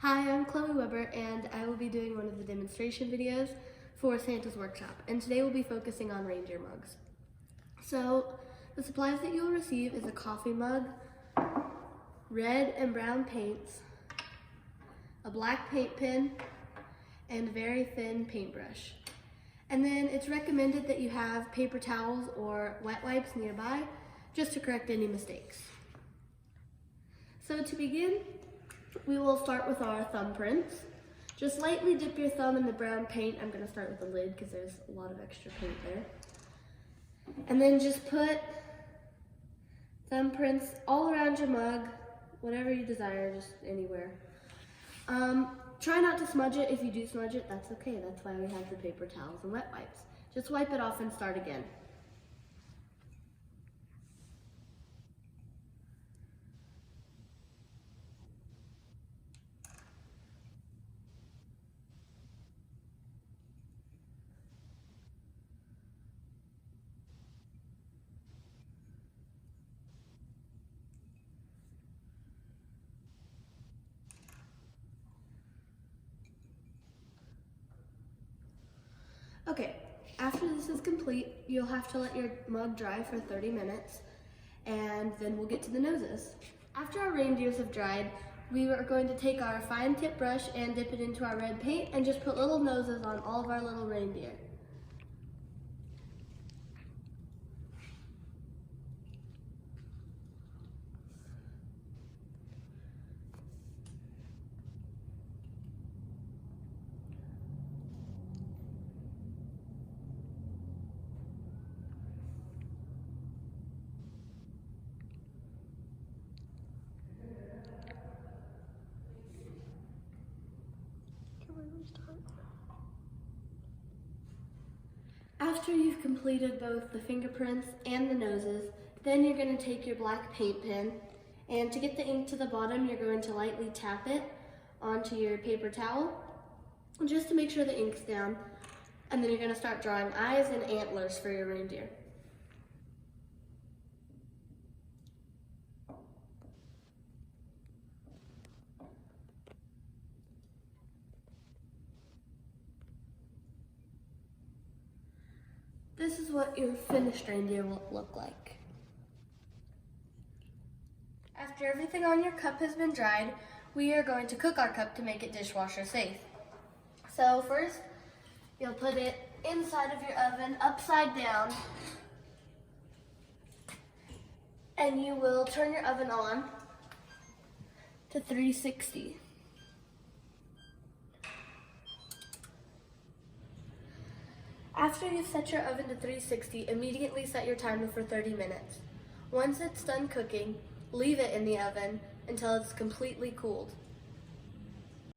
Hi, I'm Chloe Weber, and I will be doing one of the demonstration videos for Santa's Workshop, and today we'll be focusing on reindeer mugs. So, the supplies that you'll receive is a coffee mug, red and brown paints, a black paint pen, and a very thin paintbrush. And then it's recommended that you have paper towels or wet wipes nearby, just to correct any mistakes. So to begin, we will start with our thumbprints. Just lightly dip your thumb in the brown paint. I'm going to start with the lid because there's a lot of extra paint there. And then just put thumbprints all around your mug, whatever you desire, just anywhere. Try not to smudge it. If you do smudge it, that's okay. That's why we have the paper towels and wet wipes. Just wipe it off and start again. Okay, after this is complete, you'll have to let your mug dry for 30 minutes, and then we'll get to the noses. After our reindeers have dried, we are going to take our fine tip brush and dip it into our red paint and just put little noses on all of our little reindeer. After you've completed both the fingerprints and the noses, then you're going to take your black paint pen, and to get the ink to the bottom, you're going to lightly tap it onto your paper towel, just to make sure the ink's down, and then you're going to start drawing eyes and antlers for your reindeer. This is what your finished reindeer will look like. After everything on your cup has been dried, we are going to cook our cup to make it dishwasher safe. So first, you'll put it inside of your oven, upside down, and you will turn your oven on to 360. After you've set your oven to 360, immediately set your timer for 30 minutes. Once it's done cooking, leave it in the oven until it's completely cooled.